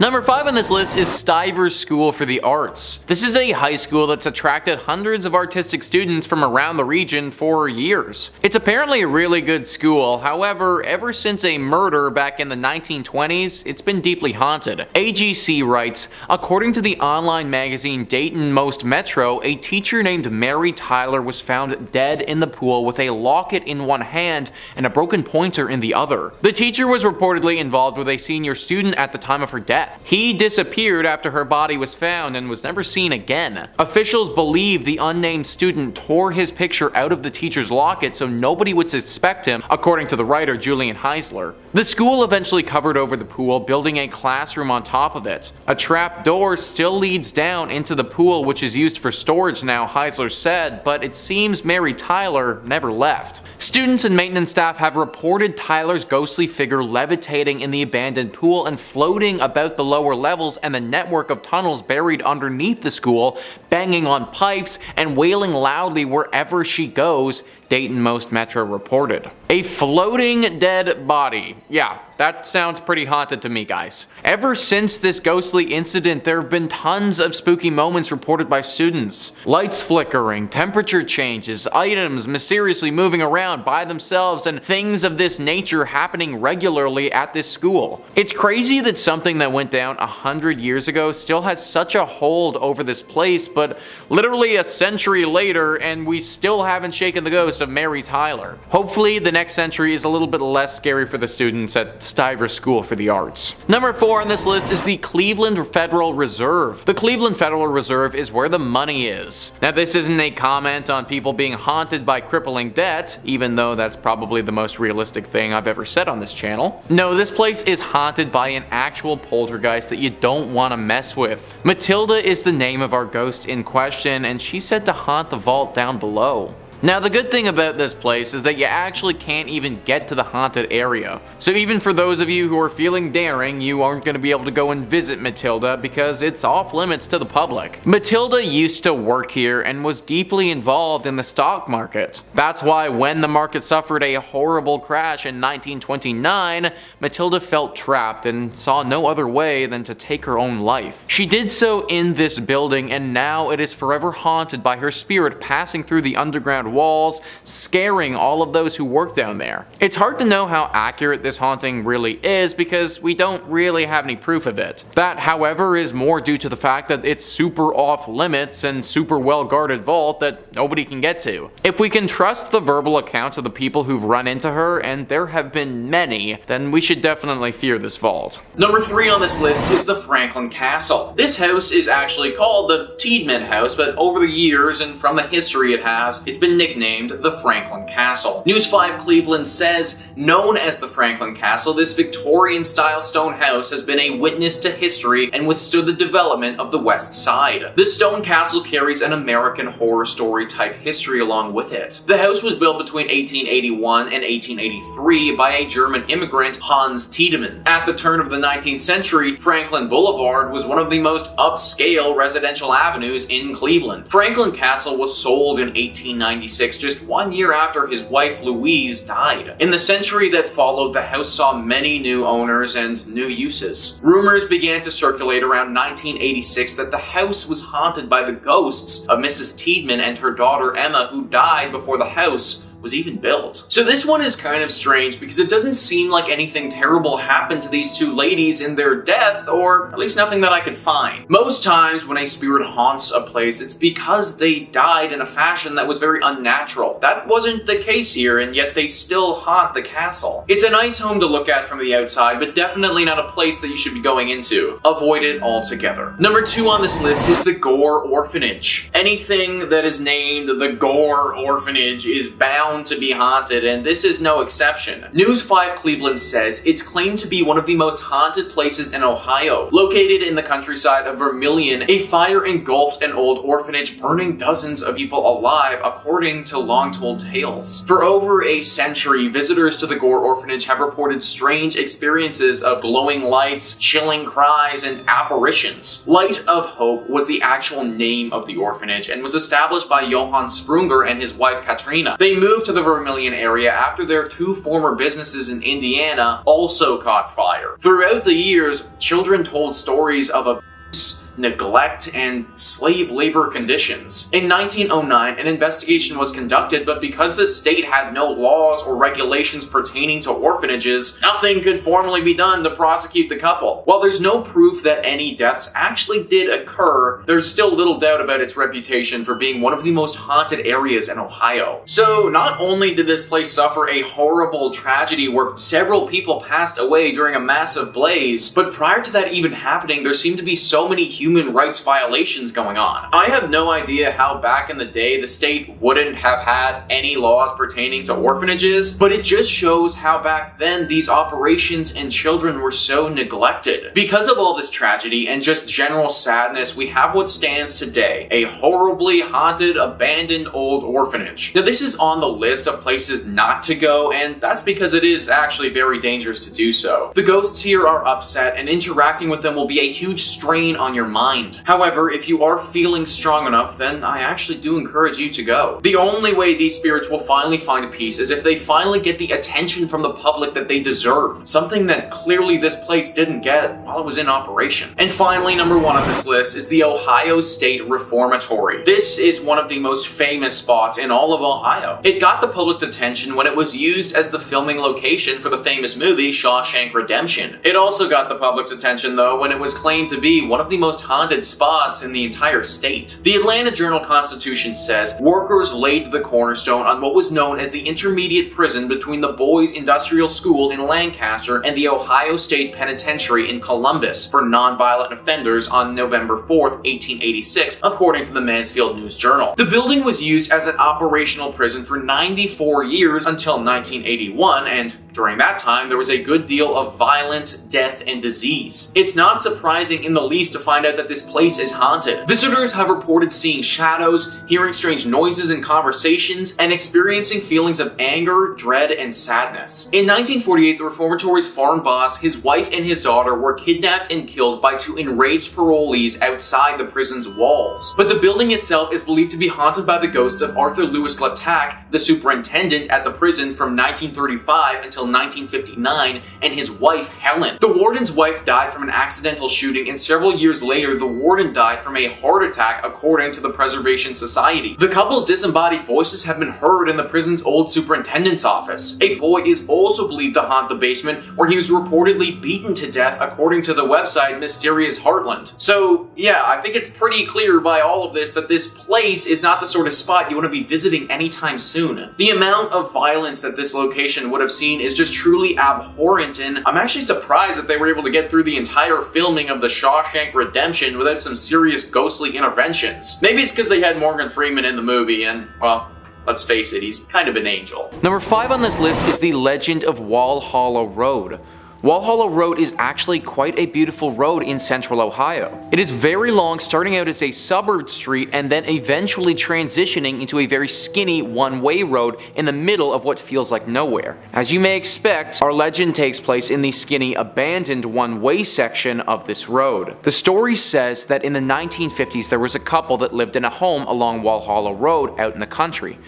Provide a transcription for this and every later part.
Number 5 on this list is Stiver's School for the Arts. This is a high school that's attracted hundreds of artistic students from around the region for years. It's apparently a really good school, however, ever since a murder back in the 1920s, it's been deeply haunted. AGC writes, according to the online magazine Dayton Most Metro, a teacher named Mary Tyler was found dead in the pool with a locket in one hand and a broken pointer in the other. The teacher was reportedly involved with a senior student at the time of her death. He disappeared after her body was found and was never seen again. Officials believe the unnamed student tore his picture out of the teacher's locket so nobody would suspect him, according to the writer Julian Heisler. The school eventually covered over the pool, building a classroom on top of it. A trap door still leads down into the pool, which is used for storage now, Heisler said, but it seems Mary Tyler never left. Students and maintenance staff have reported Tyler's ghostly figure levitating in the abandoned pool and floating about the lower levels and the network of tunnels buried underneath the school, banging on pipes and wailing loudly wherever she goes, Dayton Most Metro reported. A floating dead body. Yeah, that sounds pretty haunted to me, guys. Ever since this ghostly incident, there have been tons of spooky moments reported by students. Lights flickering, temperature changes, items mysteriously moving around by themselves, and things of this nature happening regularly at this school. It's crazy that something that went down 100 years ago still has such a hold over this place, but literally a century later and we still haven't shaken the ghost of Mary Tyler. Hopefully the next century is a little bit less scary for the students at Stiver's School for the Arts. Number 4 on this list is the Cleveland Federal Reserve. The Cleveland Federal Reserve is where the money is. Now this isn't a comment on people being haunted by crippling debt, even though that's probably the most realistic thing I've ever said on this channel. No, this place is haunted by an actual poltergeist that you don't want to mess with. Matilda is the name of our ghost in question, and she's said to haunt the vault down below. Now the good thing about this place is that you actually can't even get to the haunted area. So even for those of you who are feeling daring, you aren't going to be able to go and visit Matilda because it's off limits to the public. Matilda used to work here and was deeply involved in the stock market. That's why when the market suffered a horrible crash in 1929, Matilda felt trapped and saw no other way than to take her own life. She did so in this building, and now it is forever haunted by her spirit passing through the underground walls, scaring all of those who work down there. It's hard to know how accurate this haunting really is because we don't really have any proof of it. That, however, is more due to the fact that it's super off limits and super well guarded vault that nobody can get to. If we can trust the verbal accounts of the people who've run into her, and there have been many, then we should definitely fear this vault. Number 3 on this list is the Franklin Castle. This house is actually called the Tiedemann House, but over the years and from the history it has, it's been nicknamed the Franklin Castle. News 5 Cleveland says, known as the Franklin Castle, this Victorian-style stone house has been a witness to history and withstood the development of the West Side. The stone castle carries an American Horror Story type history along with it. The house was built between 1881 and 1883 by a German immigrant, Hans Tiedemann. At the turn of the 19th century, Franklin Boulevard was one of the most upscale residential avenues in Cleveland. Franklin Castle was sold in 1896, just 1 year after his wife Louise died. In the century that followed, the house saw many new owners and new uses. Rumors began to circulate around 1986 that the house was haunted by the ghosts of Mrs. Tiedemann and her daughter Emma, who died before the house was even built. So this one is kind of strange because it doesn't seem like anything terrible happened to these two ladies in their death, or at least nothing that I could find. Most times when a spirit haunts a place, it's because they died in a fashion that was very unnatural. That wasn't the case here, and yet they still haunt the castle. It's a nice home to look at from the outside, but definitely not a place that you should be going into. Avoid it altogether. Number 2 on this list is the Gore Orphanage. Anything that is named the Gore Orphanage is bound to be haunted, and this is no exception. News 5 Cleveland says it's claimed to be one of the most haunted places in Ohio. Located in the countryside of Vermilion, a fire engulfed an old orphanage, burning dozens of people alive, according to long-told tales. For over a century, visitors to the Gore Orphanage have reported strange experiences of glowing lights, chilling cries, and apparitions. Light of Hope was the actual name of the orphanage and was established by Johann Sprunger and his wife Katrina. They moved moved to the Vermilion area after their 2 former businesses in Indiana also caught fire. Throughout the years, children told stories of abuse, neglect, and slave labor conditions. In 1909, an investigation was conducted, but because the state had no laws or regulations pertaining to orphanages, nothing could formally be done to prosecute the couple. While there's no proof that any deaths actually did occur, there's still little doubt about its reputation for being one of the most haunted areas in Ohio. So not only did this place suffer a horrible tragedy where several people passed away during a massive blaze, but prior to that even happening, there seemed to be so many human rights violations going on. I have no idea how back in the day the state wouldn't have had any laws pertaining to orphanages, but it just shows how back then these operations and children were so neglected. Because of all this tragedy and just general sadness, we have what stands today, a horribly haunted, abandoned old orphanage. Now this is on the list of places not to go, and that's because it is actually very dangerous to do so. The ghosts here are upset, and interacting with them will be a huge strain on your mind. However, if you are feeling strong enough, then I actually do encourage you to go. The only way these spirits will finally find peace is if they finally get the attention from the public that they deserve, something that clearly this place didn't get while it was in operation. And finally, number 1 on this list is the Ohio State Reformatory. This is one of the most famous spots in all of Ohio. It got the public's attention when it was used as the filming location for the famous movie Shawshank Redemption. It also got the public's attention though when it was claimed to be one of the most haunted spots in the entire state. The Atlanta Journal-Constitution says workers laid the cornerstone on what was known as the intermediate prison between the Boys Industrial School in Lancaster and the Ohio State Penitentiary in Columbus for nonviolent offenders on November 4th, 1886, according to the Mansfield News Journal. The building was used as an operational prison for 94 years until 1981, and during that time, there was a good deal of violence, death, and disease. It's not surprising in the least to find out that this place is haunted. Visitors have reported seeing shadows, hearing strange noises and conversations, and experiencing feelings of anger, dread, and sadness. In 1948, the reformatory's farm boss, his wife, and his daughter were kidnapped and killed by 2 enraged parolees outside the prison's walls. But the building itself is believed to be haunted by the ghosts of Arthur Lewis Glattack, the superintendent at the prison from 1935 until 1959, and his wife, Helen. The warden's wife died from an accidental shooting, and several years later, the warden died from a heart attack, according to the Preservation Society. The couple's disembodied voices have been heard in the prison's old superintendent's office. A boy is also believed to haunt the basement, where he was reportedly beaten to death, according to the website Mysterious Heartland. So, yeah, I think it's pretty clear by all of this that this place is not the sort of spot you want to be visiting anytime soon. The amount of violence that this location would have seen is just truly abhorrent, and I'm actually surprised that they were able to get through the entire filming of the Shawshank Redemption without some serious ghostly interventions. Maybe it's because they had Morgan Freeman in the movie, and, well, let's face it, he's kind of an angel. Number 5 on this list is the legend of Wall Hollow Road. Wall Hollow Road is actually quite a beautiful road in central Ohio. It is very long, starting out as a suburb street and then eventually transitioning into a very skinny one-way road in the middle of what feels like nowhere. As you may expect, our legend takes place in the skinny, abandoned one-way section of this road. The story says that in the 1950s there was a couple that lived in a home along Wall Hollow Road out in the country.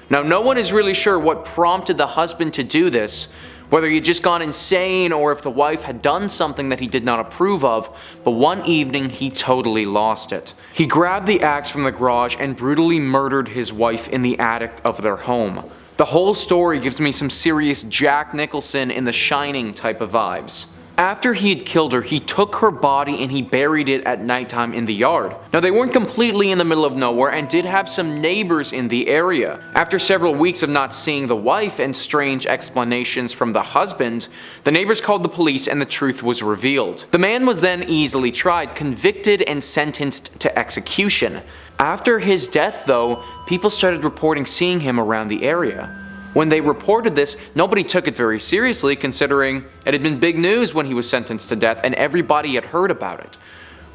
Now, no one is really sure what prompted the husband to do this, whether he had just gone insane or if the wife had done something that he did not approve of, but one evening he totally lost it. He grabbed the axe from the garage and brutally murdered his wife in the attic of their home. The whole story gives me some serious Jack Nicholson in The Shining type of vibes. After he had killed her, he took her body and he buried it at nighttime in the yard. Now, they weren't completely in the middle of nowhere and did have some neighbors in the area. After several weeks of not seeing the wife and strange explanations from the husband, the neighbors called the police and the truth was revealed. The man was then easily tried, convicted, and sentenced to execution. After his death, though, people started reporting seeing him around the area. When they reported this, nobody took it very seriously, considering it had been big news when he was sentenced to death and everybody had heard about it.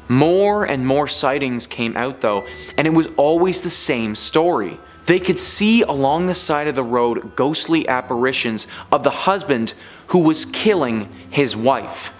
More and more sightings came out though, and it was always the same story. They could see along the side of the road ghostly apparitions of the husband who was killing his wife.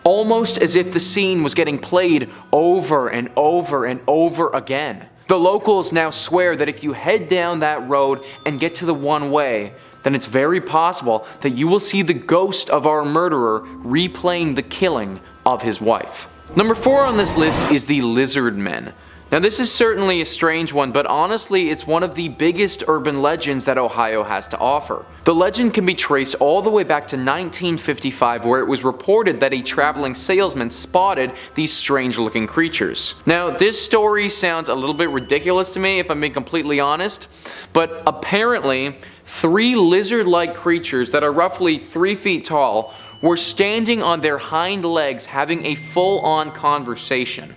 Almost as if the scene was getting played over and over and over again. The locals now swear that if you head down that road and get to the one way, then it's very possible that you will see the ghost of our murderer replaying the killing of his wife. Number 4 on this list is the lizard men. Now this is certainly a strange one, but honestly it's one of the biggest urban legends that Ohio has to offer. The legend can be traced all the way back to 1955, where it was reported that a traveling salesman spotted these strange looking creatures. Now this story sounds a little bit ridiculous to me if I'm being completely honest, but apparently 3 lizard-like creatures that are roughly 3 feet tall were standing on their hind legs having a full-on conversation.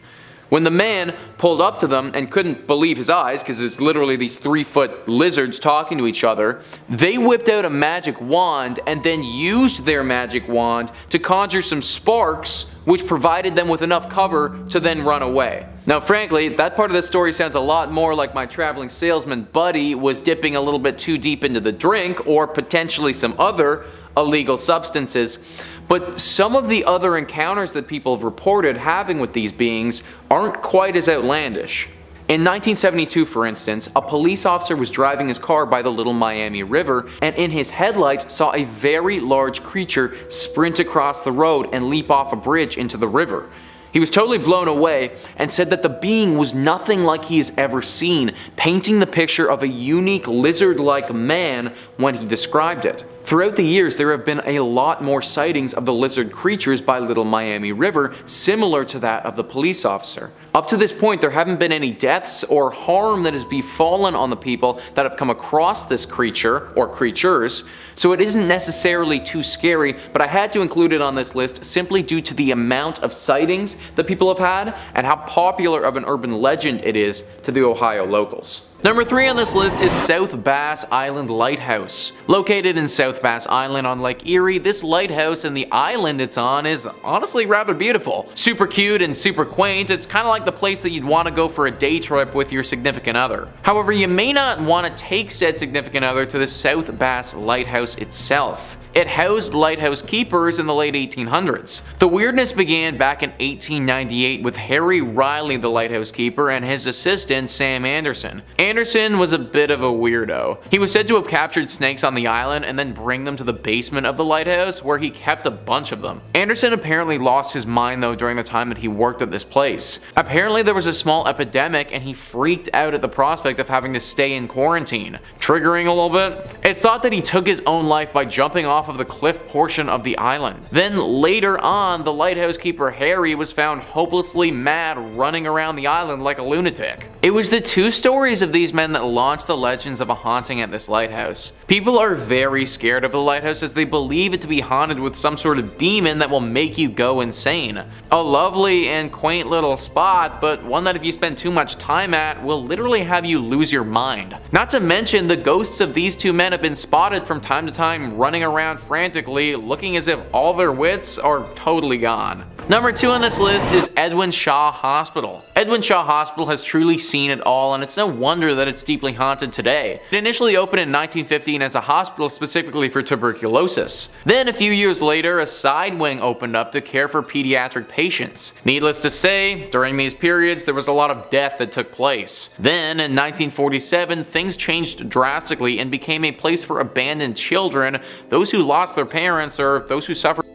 When the man pulled up to them and couldn't believe his eyes, because it's literally these 3-foot lizards talking to each other, they whipped out a magic wand and then used their magic wand to conjure some sparks, which provided them with enough cover to then run away. Now frankly, that part of the story sounds a lot more like my traveling salesman buddy was dipping a little bit too deep into the drink, or potentially some other illegal substances. But some of the other encounters that people have reported having with these beings aren't quite as outlandish. In 1972, for instance, a police officer was driving his car by the Little Miami River and in his headlights saw a very large creature sprint across the road and leap off a bridge into the river. He was totally blown away and said that the being was nothing like he has ever seen, painting the picture of a unique lizard-like man when he described it. Throughout the years, there have been a lot more sightings of the lizard creatures by Little Miami River, similar to that of the police officer. Up to this point, there haven't been any deaths or harm that has befallen on the people that have come across this creature, or creatures, so it isn't necessarily too scary, but I had to include it on this list simply due to the amount of sightings that people have had and how popular of an urban legend it is to the Ohio locals. Number 3 on this list is South Bass Island Lighthouse. Located in South Bass Island on Lake Erie, this lighthouse and the island it's on is honestly rather beautiful. Super cute and super quaint. It's kind of like the place that you'd want to go for a day trip with your significant other. However, you may not want to take said significant other to the South Bass Lighthouse itself. It housed lighthouse keepers in the late 1800s. The weirdness began back in 1898 with Harry Riley, the lighthouse keeper, and his assistant Sam Anderson. Anderson was a bit of a weirdo. He was said to have captured snakes on the island and then bring them to the basement of the lighthouse, where he kept a bunch of them. Anderson apparently lost his mind though during the time that he worked at this place. Apparently there was a small epidemic and he freaked out at the prospect of having to stay in quarantine. Triggering a little bit? It's thought that he took his own life by jumping off of the cliff portion of the island. Then later on, the lighthouse keeper Harry was found hopelessly mad running around the island like a lunatic. It was the 2 stories of these men that launched the legends of a haunting at this lighthouse. People are very scared of the lighthouse as they believe it to be haunted with some sort of demon that will make you go insane. A lovely and quaint little spot, but one that if you spend too much time at will literally have you lose your mind. Not to mention the ghosts of these 2 men have been spotted from time to time running around frantically, looking as if all their wits are totally gone. Number 2 on this list is Edwin Shaw Hospital. Edwin Shaw Hospital has truly seen it all, and it's no wonder that it's deeply haunted today. It initially opened in 1915 as a hospital specifically for tuberculosis. Then a few years later, a side wing opened up to care for pediatric patients. Needless to say, during these periods there was a lot of death that took place. Then in 1947, things changed drastically and became a place for abandoned children, those who lost their parents, or those who suffered.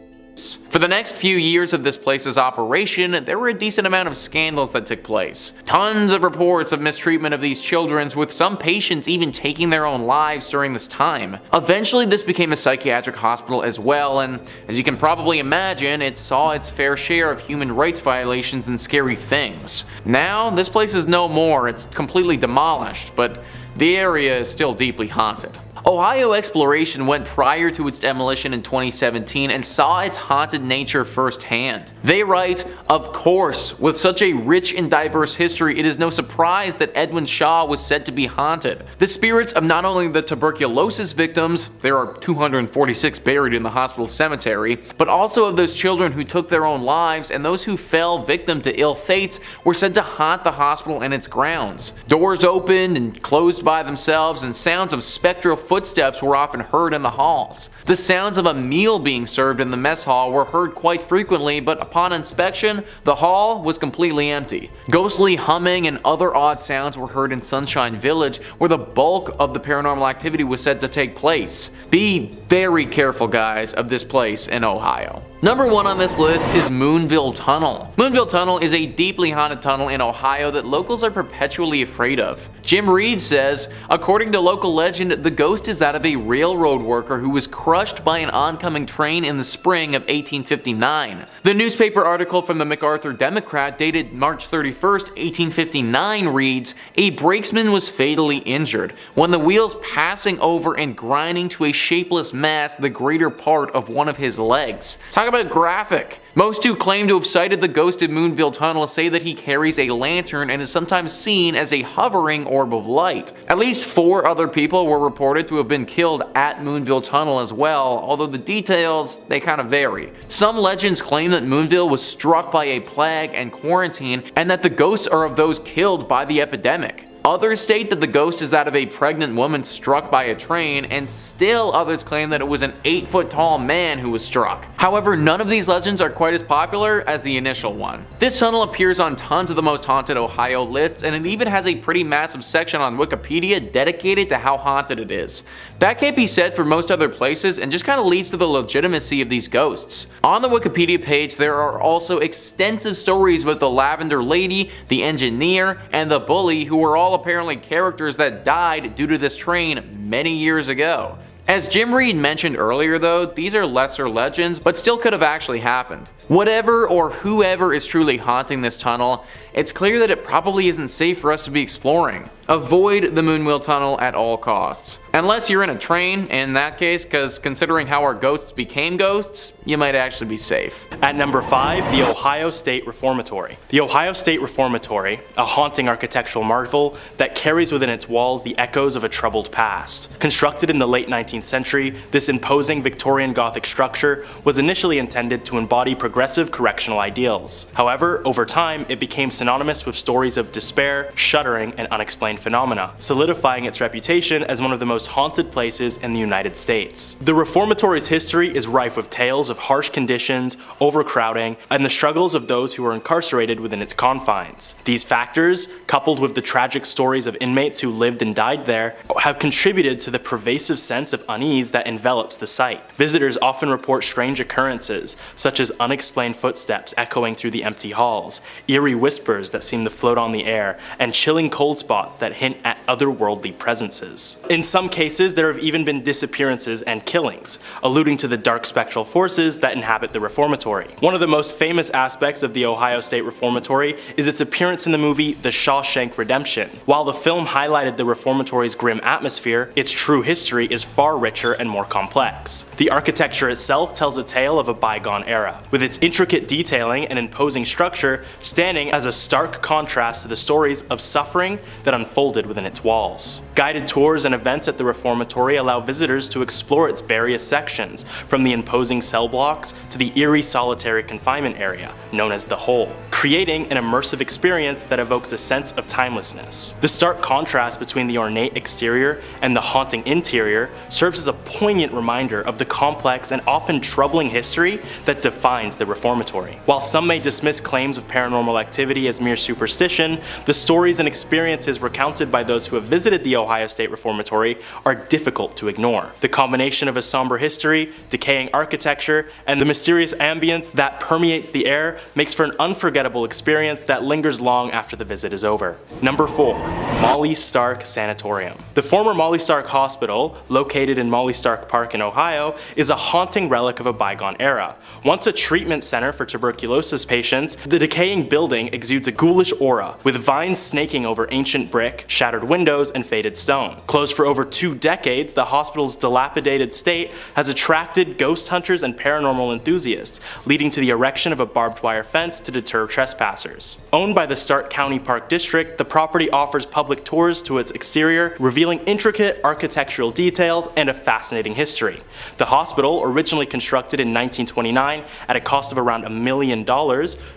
For the next few years of this place's operation, there were a decent amount of scandals that took place. Tons of reports of mistreatment of these children, with some patients even taking their own lives during this time. Eventually this became a psychiatric hospital as well, and as you can probably imagine, it saw its fair share of human rights violations and scary things. Now, this place is no more, it's completely demolished, but the area is still deeply haunted. Ohio Exploration went prior to its demolition in 2017 and saw its haunted nature firsthand. They write, "Of course, with such a rich and diverse history, it is no surprise that Edwin Shaw was said to be haunted. The spirits of not only the tuberculosis victims, there are 246 buried in the hospital cemetery, but also of those children who took their own lives and those who fell victim to ill fates were said to haunt the hospital and its grounds. Doors opened and closed by themselves and sounds of spectral footsteps were often heard in the halls. The sounds of a meal being served in the mess hall were heard quite frequently, but upon inspection, the hall was completely empty. Ghostly humming and other odd sounds were heard in Sunshine Village, where the bulk of the paranormal activity was said to take place. Be very careful, guys, of this place in Ohio. Number 1 on this list is Moonville Tunnel. Moonville Tunnel is a deeply haunted tunnel in Ohio that locals are perpetually afraid of. Jim Reed says, according to local legend, the ghost is that of a railroad worker who was crushed by an oncoming train in the spring of 1859. The newspaper article from the MacArthur Democrat dated March 31st, 1859 reads, a brakesman was fatally injured when the wheels passing over and grinding to a shapeless mass the greater part of one of his legs. Talk about graphic. Most who claim to have sighted the ghost of Moonville Tunnel say that he carries a lantern and is sometimes seen as a hovering orb of light. At least 4 other people were reported to have been killed at Moonville Tunnel as well, although the details, they kind of vary. Some legends claim that Moonville was struck by a plague and quarantine, and that the ghosts are of those killed by the epidemic. Others state that the ghost is that of a pregnant woman struck by a train, and still others claim that it was an 8-foot tall man who was struck. However, none of these legends are quite as popular as the initial one. This tunnel appears on tons of the most haunted Ohio lists, and it even has a pretty massive section on Wikipedia dedicated to how haunted it is. That can't be said for most other places, and just kind of leads to the legitimacy of these ghosts. On the Wikipedia page, there are also extensive stories about the Lavender Lady, the engineer, and the bully, who were all apparently characters that died due to this train many years ago. As Jim Reed mentioned earlier though, these are lesser legends, but still could have actually happened. Whatever or whoever is truly haunting this tunnel, it's clear that it probably isn't safe for us to be exploring. Avoid the Moonville Tunnel at all costs. Unless you're in a train, in that case, because considering how our ghosts became ghosts, you might actually be safe. At number 5, the Ohio State Reformatory. The Ohio State Reformatory, a haunting architectural marvel that carries within its walls the echoes of a troubled past. Constructed in the late 19th century, this imposing Victorian Gothic structure was initially intended to embody progressive correctional ideals. However, over time, it became synonymous with stories of despair, shuddering, and unexplained phenomena, solidifying its reputation as one of the most haunted places in the United States. The reformatory's history is rife with tales of harsh conditions, overcrowding, and the struggles of those who were incarcerated within its confines. These factors, coupled with the tragic stories of inmates who lived and died there, have contributed to the pervasive sense of unease that envelops the site. Visitors often report strange occurrences, such as unexplained footsteps echoing through the empty halls, eerie whispers that seem to float on the air, and chilling cold spots that hint at otherworldly presences. In some cases, there have even been disappearances and killings, alluding to the dark spectral forces that inhabit the reformatory. One of the most famous aspects of the Ohio State Reformatory is its appearance in the movie The Shawshank Redemption. While the film highlighted the reformatory's grim atmosphere, its true history is far richer and more complex. The architecture itself tells a tale of a bygone era, with its intricate detailing and imposing structure standing as a stark contrast to the stories of suffering that unfolded within its walls. Guided tours and events at the reformatory allow visitors to explore its various sections, from the imposing cell blocks to the eerie solitary confinement area, known as the Hole, creating an immersive experience that evokes a sense of timelessness. The stark contrast between the ornate exterior and the haunting interior serves as a poignant reminder of the complex and often troubling history that defines the reformatory. While some may dismiss claims of paranormal activity as mere superstition, the stories and experiences recounted by those who have visited the Ohio State Reformatory are difficult to ignore. The combination of a somber history, decaying architecture, and the mysterious ambience that permeates the air makes for an unforgettable experience that lingers long after the visit is over. Number 4. Molly Stark Sanatorium. The former Molly Stark Hospital, located in Molly Stark Park in Ohio, is a haunting relic of a bygone era. Once a treatment center for tuberculosis patients, the decaying building exudes a ghoulish aura, with vines snaking over ancient brick, shattered windows, and faded stone. Closed for over 2 decades, the hospital's dilapidated state has attracted ghost hunters and paranormal enthusiasts, leading to the erection of a barbed wire fence to deter trespassers. Owned by the Stark County Park District, the property offers public tours to its exterior, revealing intricate architectural details and a fascinating history. The hospital, originally constructed in 1929 at a cost of around $1 million,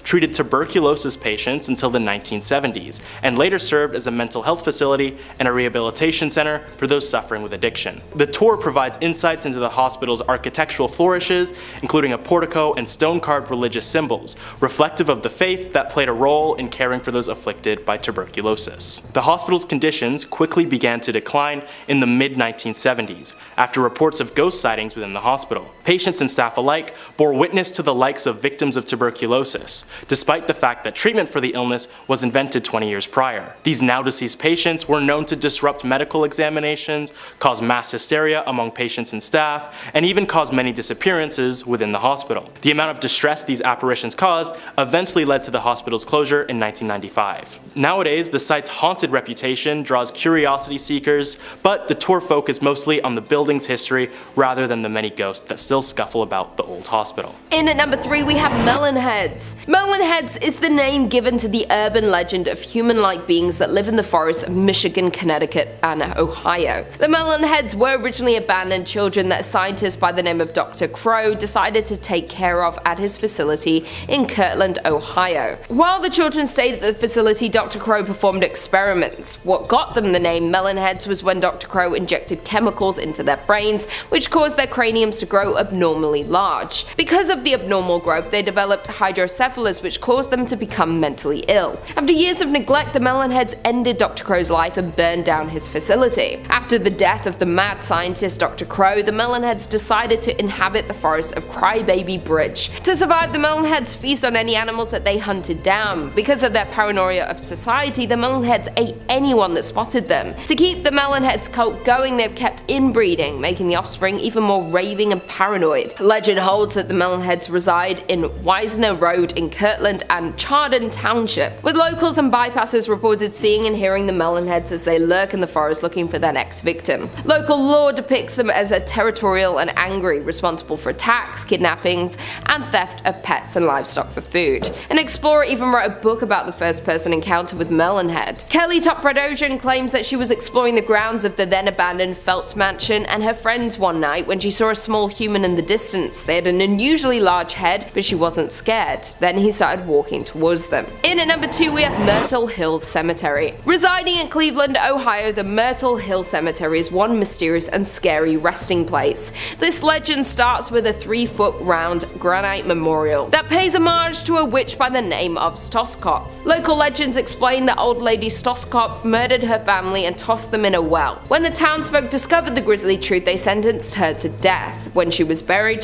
treated tuberculosis patients until the 1970s, and later served as a mental mental health facility and a rehabilitation center for those suffering with addiction. The tour provides insights into the hospital's architectural flourishes, including a portico and stone-carved religious symbols, reflective of the faith that played a role in caring for those afflicted by tuberculosis. The hospital's conditions quickly began to decline in the mid-1970s, after reports of ghost sightings within the hospital. Patients and staff alike bore witness to the likes of victims of tuberculosis, despite the fact that treatment for the illness was invented 20 years prior. These now-deceased patients were known to disrupt medical examinations, cause mass hysteria among patients and staff, and even cause many disappearances within the hospital. The amount of distress these apparitions caused eventually led to the hospital's closure in 1995. Nowadays, the site's haunted reputation draws curiosity seekers, but the tour focused mostly on the building's history rather than the many ghosts that still scuffle about the old hospital. In at number 3 we have Melon Heads. Melon Heads is the name given to the urban legend of human-like beings that live in the forests of Michigan, Connecticut, and Ohio. The Melon Heads were originally abandoned children that a scientist by the name of Dr. Crow decided to take care of at his facility in Kirtland, Ohio. While the children stayed at the facility, Dr. Crow performed experiments. What got them the name Melon Heads was when Dr. Crow injected chemicals into their brains, which caused their craniums to grow abnormally large. Because of the abnormal growth, they developed hydrocephalus, which caused them to become mentally ill. After years of neglect, the Melon Heads ended Dr. Crow's life and burned down his facility. After the death of the mad scientist Dr. Crow, the Melon Heads decided to inhabit the forest of Crybaby Bridge. To survive, the Melon Heads feast on any animals that they hunted down. Because of their paranoia of society, the Melon Heads ate anyone that spotted them. To keep the Melon Heads cult going, they've kept inbreeding, making the offspring even more raving and paranoid. Legend holds that the Melon Heads reside in Wisner Road in Kirtland and Chardon Township, with locals and bypassers reported seeing and hearing the Melon Heads as they lurk in the forest looking for their next victim. Local lore depicts them as a territorial and angry, responsible for attacks, kidnappings, and theft of pets and livestock for food. An explorer even wrote a book about the first-person encounter with Melon Head. Kelly Topradosian claims that she was exploring the grounds of the then-abandoned Felt Mansion and her friends one night when she saw a small human in the distance. They had an unusually large head, but she wasn't scared. Then he started walking towards them. In at number 2 we have Myrtle Hill Cemetery. Residing in Cleveland, Ohio, the Myrtle Hill Cemetery is one mysterious and scary resting place. This legend starts with a 3-foot round granite memorial that pays homage to a witch by the name of Stoskopf. Local legends explain that old lady Stoskopf murdered her family and tossed them in a well. When the townsfolk discovered the grisly truth, they sentenced her to death. When she was buried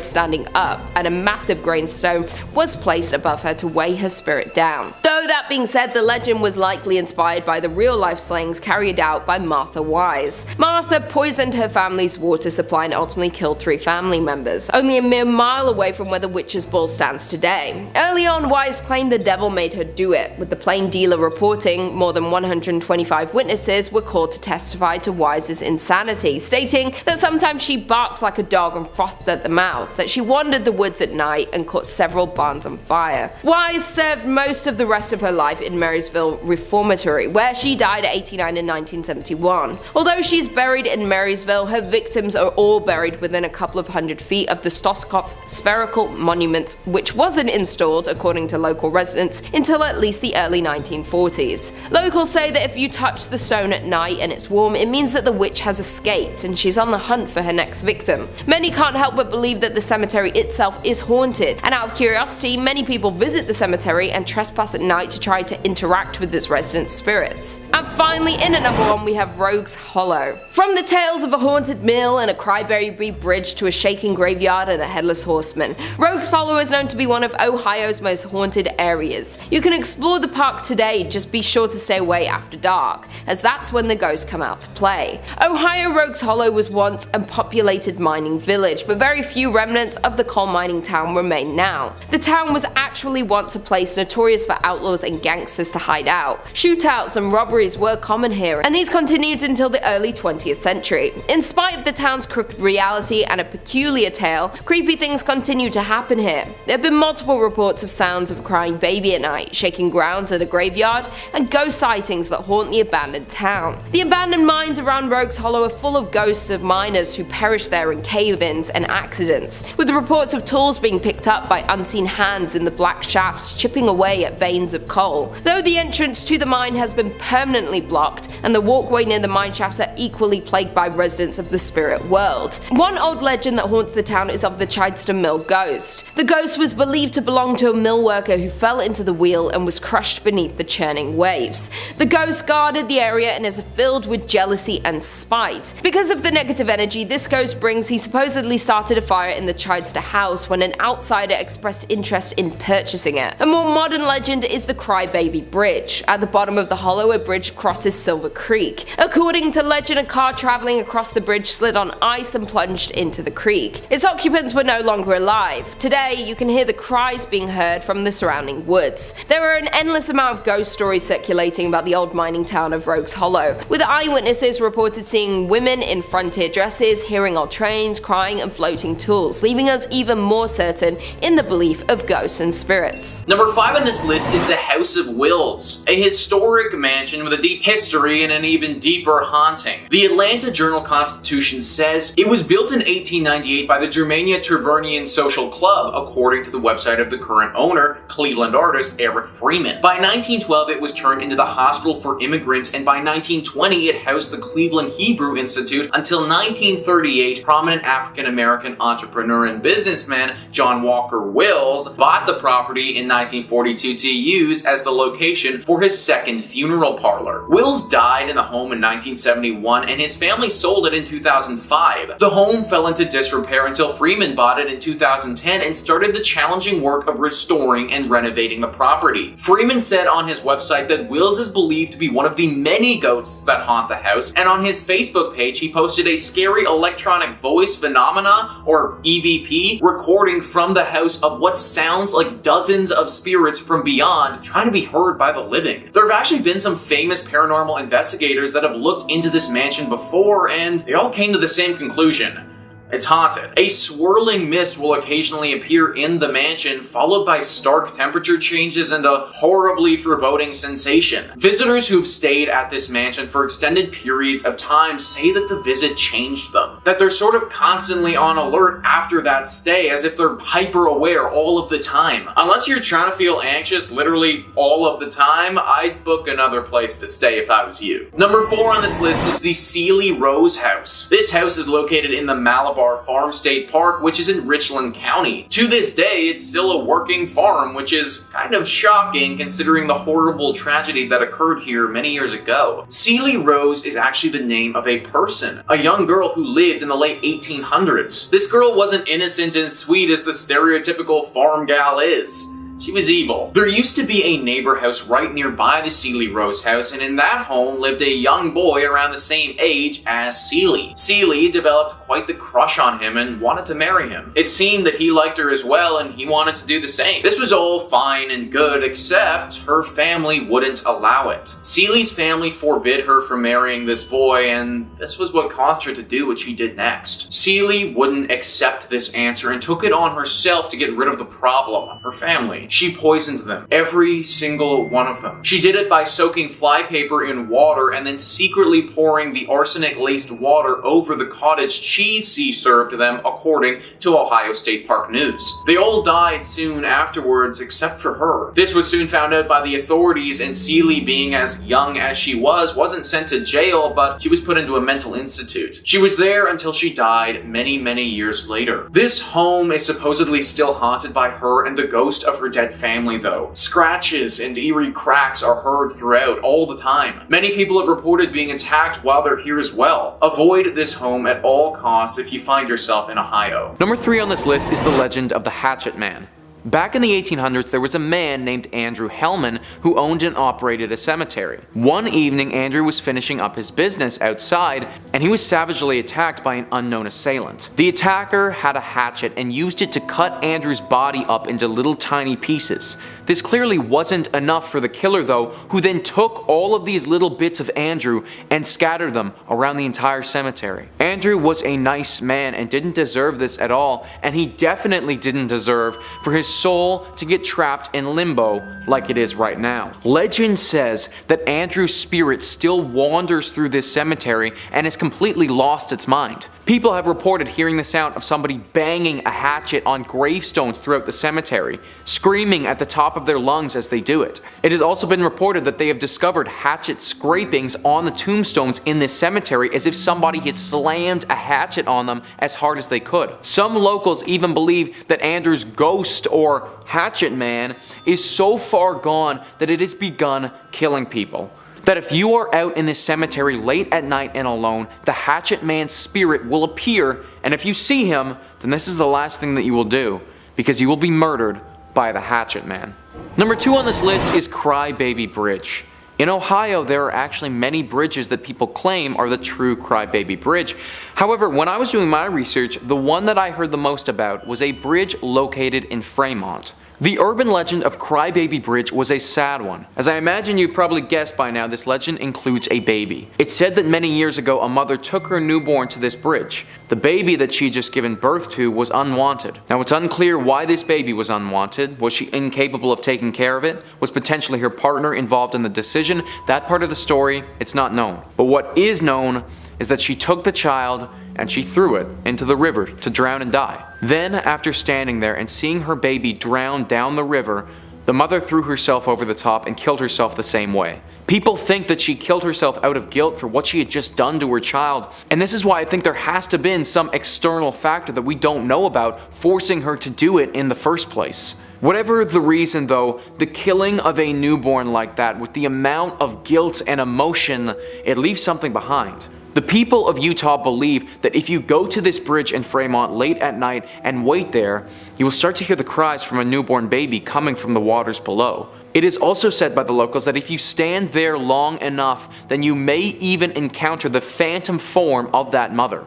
standing up, and a massive gravestone was placed above her to weigh her spirit down. Though that being said, the legend was likely inspired by the real-life slayings carried out by Martha Wise. Martha poisoned her family's water supply and ultimately killed 3 family members, only a mere mile away from where the witch's ball stands today. Early on, Wise claimed the devil made her do it, with the plain dealer reporting more than 125 witnesses were called to testify to Wise's insanity, stating that sometimes she barked like a dog and frothed at the mouth, that she wandered the woods at night and caught several barns on fire. Wise served most of the rest of her life in Marysville Reformatory, where she died at 89 in 1971. Although she's buried in Marysville, her victims are all buried within a couple of hundred feet of the Stoskopf spherical monument, which wasn't installed, according to local residents, until at least the early 1940s. Locals say that if you touch the stone at night and it's warm, it means that the witch has escaped and she's on the hunt for her next victim. Many can't help but believe that the cemetery itself is haunted, and out of curiosity, many people visit the cemetery and trespass at night to try to interact with its residents' spirits. And finally, in at number 1 we have Rogues Hollow. From the tales of a haunted mill and a Crybaby Bridge to a shaking graveyard and a headless horseman, Rogues Hollow is known to be one of Ohio's most haunted areas. You can explore the park today, just be sure to stay away after dark, as that's when the ghosts come out to play. Ohio Rogues Hollow was once a populated mining village, but very few remnants of the coal mining town remain now. The town was actually once a place notorious for outlaws and gangsters to hide out. Shootouts and robberies were common here, and these continued until the early 20th century. In spite of the town's crooked reality and a peculiar tale, creepy things continue to happen here. There have been multiple reports of sounds of a crying baby at night, shaking grounds at a graveyard, and ghost sightings that haunt the abandoned town. The abandoned mines around Rogues Hollow are full of ghosts of miners who perished there in cave-ins and accidents, with reports of tools being picked up by unseen hands in the black shafts chipping away at veins of coal. Though the entrance to the mine has has been permanently blocked, and the walkway near the mine shafts are equally plagued by residents of the spirit world. One old legend that haunts the town is of the Chidester Mill ghost. The ghost was believed to belong to a mill worker who fell into the wheel and was crushed beneath the churning waves. The ghost guarded the area and is filled with jealousy and spite. Because of the negative energy this ghost brings, he supposedly started a fire in the Chidester house when an outsider expressed interest in purchasing it. A more modern legend is the Crybaby Bridge. At the bottom of the hollow, a bridge crosses Silver Creek. According to legend, a car traveling across the bridge slid on ice and plunged into the creek. Its occupants were no longer alive. Today, you can hear the cries being heard from the surrounding woods. There are an endless amount of ghost stories circulating about the old mining town of Rogues Hollow, with eyewitnesses reported seeing women in frontier dresses, hearing old trains, crying and floating tools, leaving us even more certain in the belief of ghosts and spirits. Number 5 on this list is the House of Wills, a historic mansion with a deep history and an even deeper haunting. The Atlanta Journal-Constitution says it was built in 1898 by the Germania Tavernian Social Club, according to the website of the current owner, Cleveland artist Eric Freeman. By 1912, it was turned into the Hospital for Immigrants, and by 1920, it housed the Cleveland Hebrew Institute until 1938. Prominent African-American entrepreneur and businessman John Walker Wills bought the property in 1942 to use as the location for his second funeral parlor. Wills died in the home in 1971, and his family sold it in 2005. The home fell into disrepair until Freeman bought it in 2010 and started the challenging work of restoring and renovating the property. Freeman said on his website that Wills is believed to be one of the many ghosts that haunt the house, and on his Facebook page he posted a scary electronic voice phenomena, or EVP, recording from the house of what sounds like dozens of spirits from beyond trying to be heard by the living. There have actually been some famous paranormal investigators that have looked into this mansion before, and they all came to the same conclusion. It's haunted. A swirling mist will occasionally appear in the mansion, followed by stark temperature changes and a horribly foreboding sensation. Visitors who've stayed at this mansion for extended periods of time say that the visit changed them, that they're sort of constantly on alert after that stay, as if they're hyper aware all of the time. Unless you're trying to feel anxious literally all of the time, I'd book another place to stay if I was you. Number 4 on this list is the Ceely Rose House. This house is located in the Malabar Farm State Park, which is in Richland County. To this day, it's still a working farm, which is kind of shocking considering the horrible tragedy that occurred here many years ago. Ceely Rose is actually the name of a person, a young girl who lived in the late 1800s. This girl wasn't innocent and sweet as the stereotypical farm gal is. She was evil. There used to be a neighbor house right nearby the Ceely Rose house, and in that home lived a young boy around the same age as Ceely. Ceely developed quite the crush on him and wanted to marry him. It seemed that he liked her as well, and he wanted to do the same. This was all fine and good, except her family wouldn't allow it. Ceely's family forbid her from marrying this boy, and this was what caused her to do what she did next. Ceely wouldn't accept this answer and took it on herself to get rid of the problem, her family. She poisoned them, every single one of them. She did it by soaking flypaper in water and then secretly pouring the arsenic-laced water over the cottage cheese she served them, according to Ohio State Park News. They all died soon afterwards, except for her. This was soon found out by the authorities, and Ceely, being as young as she was, wasn't sent to jail, but she was put into a mental institute. She was there until she died many, many years later. This home is supposedly still haunted by her and the ghost of her dead family, though. Scratches and eerie cracks are heard throughout all the time. Many people have reported being attacked while they're here as well. Avoid this home at all costs if you find yourself in Ohio. Number 3 on this list is the legend of the Hatchet Man. Back in the 1800s, there was a man named Andrew Hellman who owned and operated a cemetery. One evening, Andrew was finishing up his business outside, and he was savagely attacked by an unknown assailant. The attacker had a hatchet and used it to cut Andrew's body up into little tiny pieces. This clearly wasn't enough for the killer though, who then took all of these little bits of Andrew and scattered them around the entire cemetery. Andrew was a nice man and didn't deserve this at all, and he definitely didn't deserve for his soul to get trapped in limbo like it is right now. Legend says that Andrew's spirit still wanders through this cemetery and has completely lost its mind. People have reported hearing the sound of somebody banging a hatchet on gravestones throughout the cemetery, screaming at the top of their lungs as they do it. It has also been reported that they have discovered hatchet scrapings on the tombstones in this cemetery as if somebody had slammed a hatchet on them as hard as they could. Some locals even believe that Andrew's ghost or hatchet man is so far gone that it has begun killing people. That if you are out in this cemetery late at night and alone, the hatchet man's spirit will appear, and if you see him, then this is the last thing that you will do, because you will be murdered by the hatchet man. Number 2 on this list is Crybaby Bridge. In Ohio, there are actually many bridges that people claim are the true Crybaby Bridge. However, when I was doing my research, the one that I heard the most about was a bridge located in Fremont. The urban legend of Crybaby Bridge was a sad one. As I imagine you've probably guessed by now, this legend includes a baby. It's said that many years ago a mother took her newborn to this bridge. The baby that she had just given birth to was unwanted. Now it's unclear why this baby was unwanted. Was she incapable of taking care of it? Was potentially her partner involved in the decision? That part of the story, it's not known. But what is known is that she took the child and she threw it into the river to drown and die. Then, after standing there and seeing her baby drown down the river, the mother threw herself over the top and killed herself the same way. People think that she killed herself out of guilt for what she had just done to her child, and this is why I think there has to have been some external factor that we don't know about forcing her to do it in the first place. Whatever the reason though, the killing of a newborn like that with the amount of guilt and emotion, it leaves something behind. The people of Utah believe that if you go to this bridge in Fremont late at night and wait there, you will start to hear the cries from a newborn baby coming from the waters below. It is also said by the locals that if you stand there long enough, then you may even encounter the phantom form of that mother.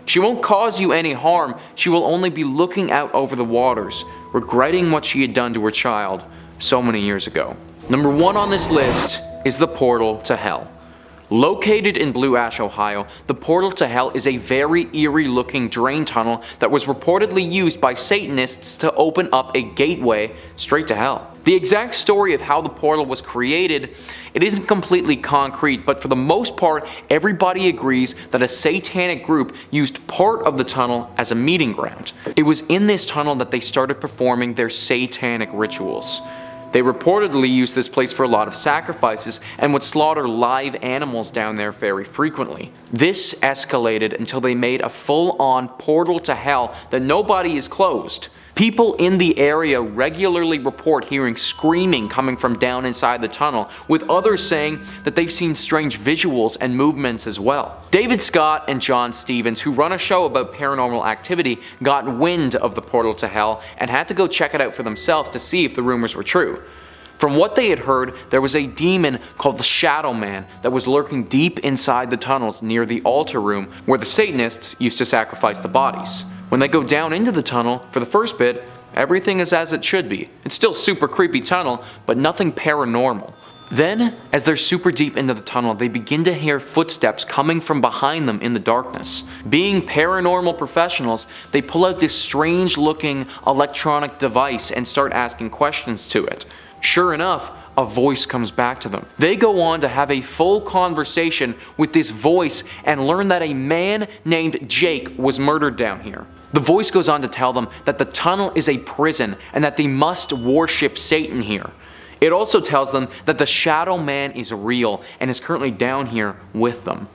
She won't cause you any harm, she will only be looking out over the waters, regretting what she had done to her child so many years ago. Number 1 on this list is the portal to hell. Located in Blue Ash, Ohio, the portal to hell is a very eerie looking drain tunnel that was reportedly used by Satanists to open up a gateway straight to hell. The exact story of how the portal was created, it isn't completely concrete, but for the most part, everybody agrees that a satanic group used part of the tunnel as a meeting ground. It was in this tunnel that they started performing their satanic rituals. They reportedly used this place for a lot of sacrifices and would slaughter live animals down there very frequently. This escalated until they made a full-on portal to hell that nobody is closed. People in the area regularly report hearing screaming coming from down inside the tunnel, with others saying that they've seen strange visuals and movements as well. David Scott and John Stevens, who run a show about paranormal activity, got wind of the portal to hell and had to go check it out for themselves to see if the rumors were true. From what they had heard, there was a demon called the Shadow Man that was lurking deep inside the tunnels near the altar room where the Satanists used to sacrifice the bodies. When they go down into the tunnel, for the first bit, everything is as it should be. It's still super creepy tunnel, but nothing paranormal. Then, as they're super deep into the tunnel, they begin to hear footsteps coming from behind them in the darkness. Being paranormal professionals, they pull out this strange looking electronic device and start asking questions to it. Sure enough, a voice comes back to them. They go on to have a full conversation with this voice and learn that a man named Jake was murdered down here. The voice goes on to tell them that the tunnel is a prison and that they must worship Satan here. It also tells them that the Shadow Man is real and is currently down here with them.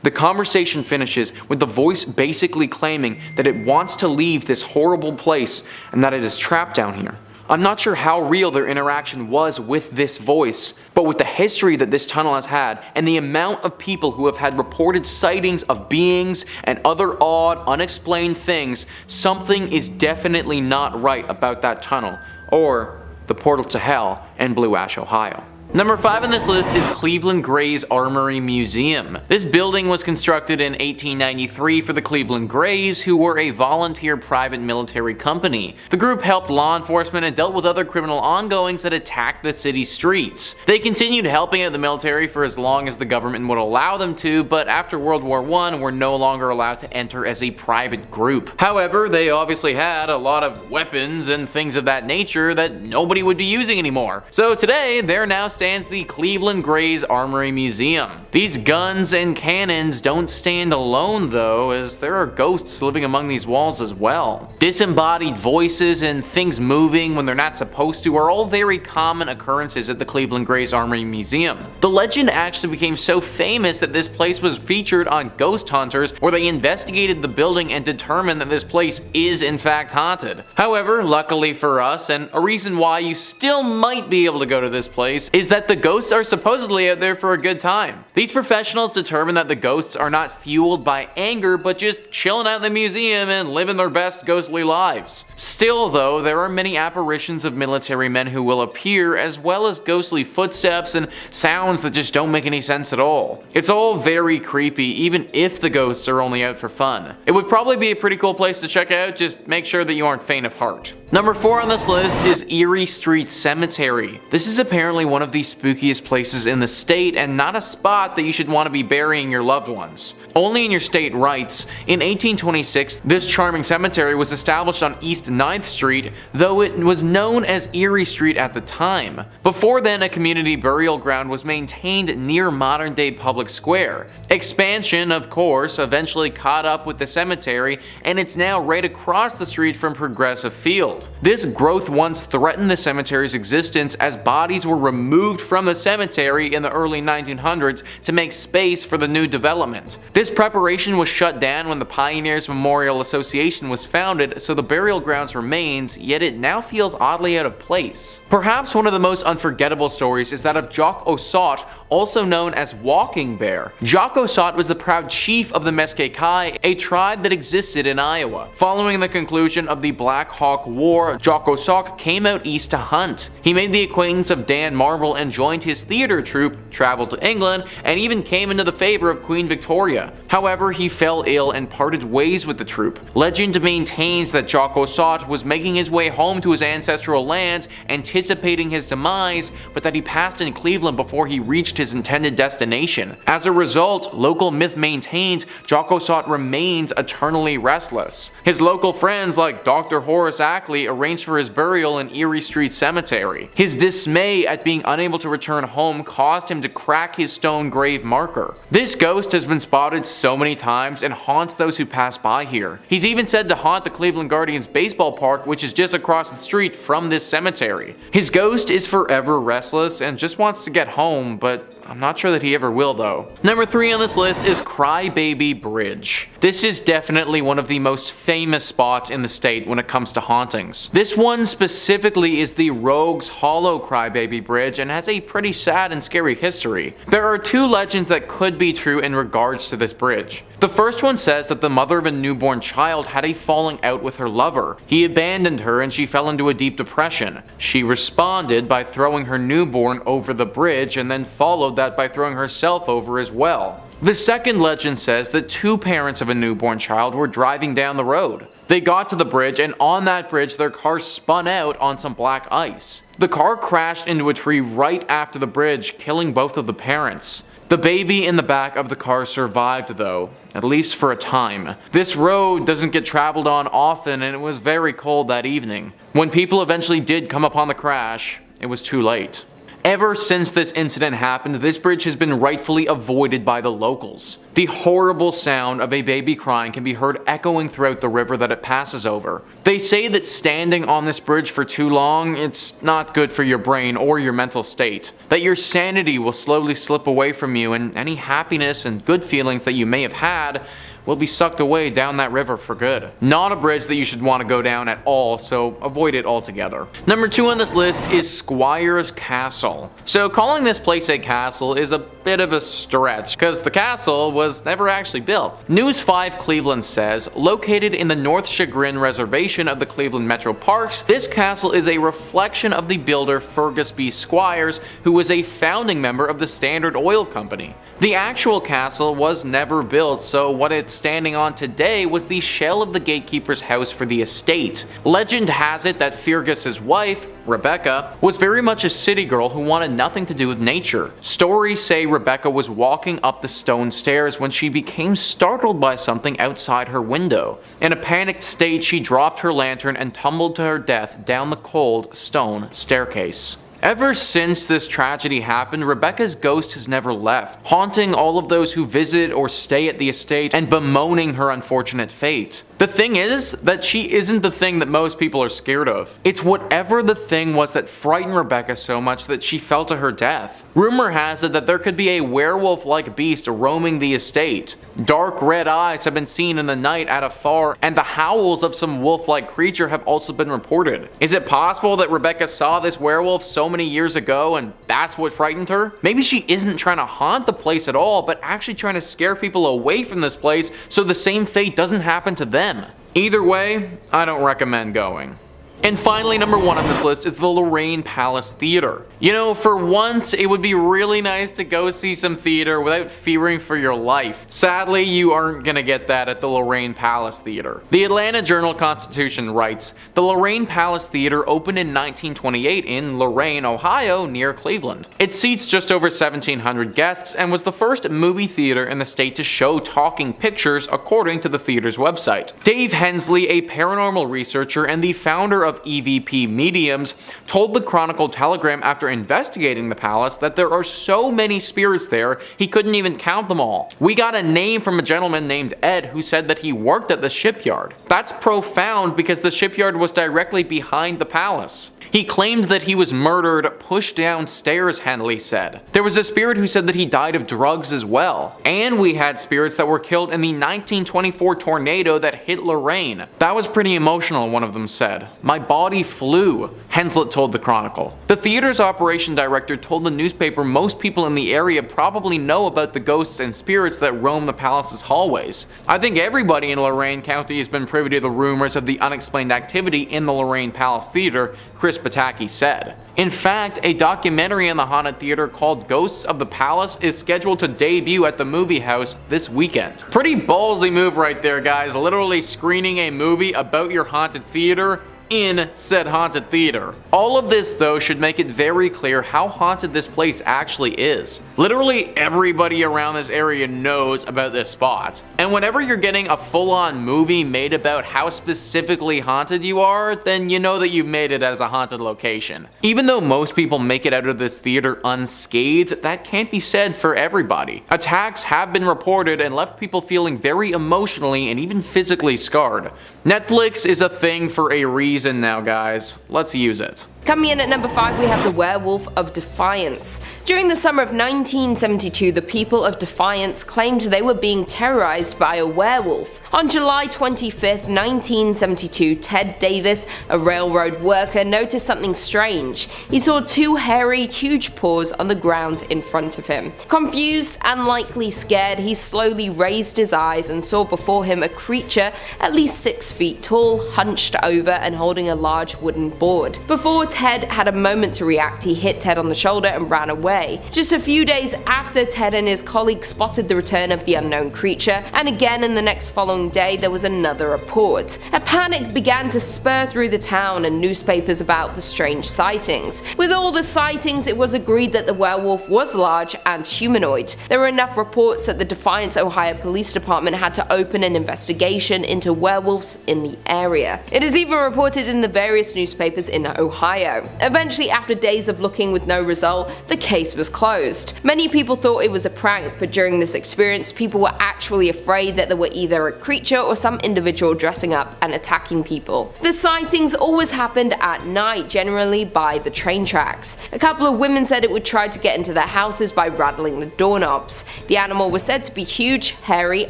The conversation finishes with the voice basically claiming that it wants to leave this horrible place and that it is trapped down here. I'm not sure how real their interaction was with this voice, but with the history that this tunnel has had and the amount of people who have had reported sightings of beings and other odd, unexplained things, something is definitely not right about that tunnel, or the portal to hell in Blue Ash, Ohio. Number 5 on this list is Cleveland Grey's Armory Museum. This building was constructed in 1893 for the Cleveland Greys, who were a volunteer private military company. The group helped law enforcement and dealt with other criminal ongoings that attacked the city's streets. They continued helping out the military for as long as the government would allow them to, but after World War I were no longer allowed to enter as a private group. However, they obviously had a lot of weapons and things of that nature that nobody would be using anymore. So today, they're now standing stands the Cleveland Gray's Armory Museum. These guns and cannons don't stand alone though, as there are ghosts living among these walls as well. Disembodied voices and things moving when they're not supposed to are all very common occurrences at the Cleveland Gray's Armory Museum. The legend actually became so famous that this place was featured on Ghost Hunters, where they investigated the building and determined that this place is in fact haunted. However, luckily for us, and a reason why you still might be able to go to this place, is that the ghosts are supposedly out there for a good time. These professionals determine that the ghosts are not fueled by anger, but just chilling out in the museum and living their best ghostly lives. Still though, there are many apparitions of military men who will appear, as well as ghostly footsteps and sounds that just don't make any sense at all. It's all very creepy, even if the ghosts are only out for fun. It would probably be a pretty cool place to check out, just make sure that you aren't faint of heart. Number 4 on this list is Eerie Street Cemetery. This is apparently one of the spookiest places in the state, and not a spot that you should want to be burying your loved ones. Only in your state rights. In 1826, this charming cemetery was established on East 9th Street, though it was known as Eerie Street at the time. Before then, a community burial ground was maintained near modern-day Public Square. Expansion, of course, eventually caught up with the cemetery, and it's now right across the street from Progressive Field. This growth once threatened the cemetery's existence, as bodies were removed from the cemetery in the early 1900s to make space for the new development. This preparation was shut down when the Pioneers Memorial Association was founded, so the burial grounds remains, yet it now feels oddly out of place. Perhaps one of the most unforgettable stories is that of Jock Ossaut, also known as Walking Bear. Jock Ossaut was the proud chief of the Mesquekai, a tribe that existed in Iowa. Following the conclusion of the Black Hawk War, Jock Ossaut came out east to hunt. He made the acquaintance of Dan Marble and joined his theater troupe, traveled to England, and even came into the favor of Queen Victoria. However, he fell ill and parted ways with the troupe. Legend maintains that Jock Ossaut was making his way home to his ancestral lands, anticipating his demise, but that he passed in Cleveland before he reached his intended destination. As a result, local myth maintains Jock Ossaut remains eternally restless. His local friends like Dr. Horace Ackley arranged for his burial in Eerie Street Cemetery. His dismay at being unable to return home caused him to crack his stone grave marker. This ghost has been spotted so many times and haunts those who pass by here. He's even said to haunt the Cleveland Guardians baseball park, which is just across the street from this cemetery. His ghost is forever restless and just wants to get home, but I'm not sure that he ever will though. Number 3 on this list is Crybaby Bridge. This is definitely one of the most famous spots in the state when it comes to hauntings. This one specifically is the Rogues Hollow Crybaby Bridge and has a pretty sad and scary history. There are 2 legends that could be true in regards to this bridge. The first one says that the mother of a newborn child had a falling out with her lover. He abandoned her and she fell into a deep depression. She responded by throwing her newborn over the bridge and then followed that by throwing herself over as well. The second legend says that 2 parents of a newborn child were driving down the road. They got to the bridge, and on that bridge their car spun out on some black ice. The car crashed into a tree right after the bridge, killing both of the parents. The baby in the back of the car survived though, at least for a time. This road doesn't get traveled on often, and it was very cold that evening. When people eventually did come upon the crash, it was too late. Ever since this incident happened, this bridge has been rightfully avoided by the locals. The horrible sound of a baby crying can be heard echoing throughout the river that it passes over. They say that standing on this bridge for too long, it's not good for your brain or your mental state. That your sanity will slowly slip away from you, and any happiness and good feelings that you may have had will be sucked away down that river for good. Not a bridge that you should want to go down at all, so avoid it altogether. Number 2 on this list is Squire's Castle. So calling this place a castle is a bit of a stretch, because the castle was never actually built. News 5 Cleveland says, located in the North Chagrin Reservation of the Cleveland Metro Parks, this castle is a reflection of the builder Fergus B. Squires, who was a founding member of the Standard Oil Company. The actual castle was never built, so what it's standing on today was the shell of the gatekeeper's house for the estate. Legend has it that Fergus's wife, Rebecca, was very much a city girl who wanted nothing to do with nature. Stories say Rebecca was walking up the stone stairs when she became startled by something outside her window. In a panicked state, she dropped her lantern and tumbled to her death down the cold stone staircase. Ever since this tragedy happened, Rebecca's ghost has never left, haunting all of those who visit or stay at the estate and bemoaning her unfortunate fate. The thing is that she isn't the thing that most people are scared of. It's whatever the thing was that frightened Rebecca so much that she fell to her death. Rumor has it that there could be a werewolf-like beast roaming the estate. Dark red eyes have been seen in the night at afar, and the howls of some wolf-like creature have also been reported. Is it possible that Rebecca saw this werewolf so many years ago and that's what frightened her? Maybe she isn't trying to haunt the place at all, but actually trying to scare people away from this place so the same fate doesn't happen to them. Either way, I don't recommend going. And finally, number 1 on this list is the Loraine Palace Theater. You know, for once, it would be really nice to go see some theater without fearing for your life. Sadly, you aren't gonna get that at the Loraine Palace Theater. The Atlanta Journal-Constitution writes, the Loraine Palace Theater opened in 1928 in Loraine, Ohio, near Cleveland. It seats just over 1,700 guests and was the first movie theater in the state to show talking pictures, according to the theater's website. Dave Hensley, a paranormal researcher and the founder of EVP Mediums, told the Chronicle-Telegram after investigating the palace that there are so many spirits there he couldn't even count them all. We got a name from a gentleman named Ed who said that he worked at the shipyard. That's profound because the shipyard was directly behind the palace. He claimed that he was murdered pushed downstairs, Henley said. There was a spirit who said that he died of drugs as well. And we had spirits that were killed in the 1924 tornado that hit Loraine. That was pretty emotional, one of them said. My body flew, Henslett told the Chronicle. The theater's operation director told the newspaper most people in the area probably know about the ghosts and spirits that roam the palace's hallways. I think everybody in Loraine County has been privy to the rumors of the unexplained activity in the Loraine Palace Theater, Chris Pataki said. In fact, a documentary in the haunted theater called Ghosts of the Palace is scheduled to debut at the movie house this weekend. Pretty ballsy move right there, guys, literally screening a movie about your haunted theater in said haunted theater. All of this though should make it very clear how haunted this place actually is. Literally everybody around this area knows about this spot. And whenever you're getting a full-on movie made about how specifically haunted you are, then you know that you've made it as a haunted location. Even though most people make it out of this theater unscathed, that can't be said for everybody. Attacks have been reported and left people feeling very emotionally and even physically scarred. Netflix is a thing for a reason now, guys. Let's use it. Coming in at number 5, we have the Werewolf of Defiance. During the summer of 1972, the people of Defiance claimed they were being terrorized by a werewolf. On July 25th, 1972, Ted Davis, a railroad worker, noticed something strange. He saw 2 hairy, huge paws on the ground in front of him. Confused and likely scared, he slowly raised his eyes and saw before him a creature at least 6 feet tall, hunched over and holding a large wooden board. Before Ted had a moment to react, he hit Ted on the shoulder and ran away. Just a few days after Ted and his colleagues spotted the return of the unknown creature, and again in the next following day there was another report. A panic began to spur through the town and newspapers about the strange sightings. With all the sightings, it was agreed that the werewolf was large and humanoid. There were enough reports that the Defiance, Ohio Police Department had to open an investigation into werewolves in the area. It is even reported in the various newspapers in Ohio. Eventually, after days of looking with no result, the case was closed. Many people thought it was a prank, but during this experience, people were actually afraid that there were either a creature or some individual dressing up and attacking people. The sightings always happened at night, generally by the train tracks. A couple of women said it would try to get into their houses by rattling the doorknobs. The animal was said to be huge, hairy,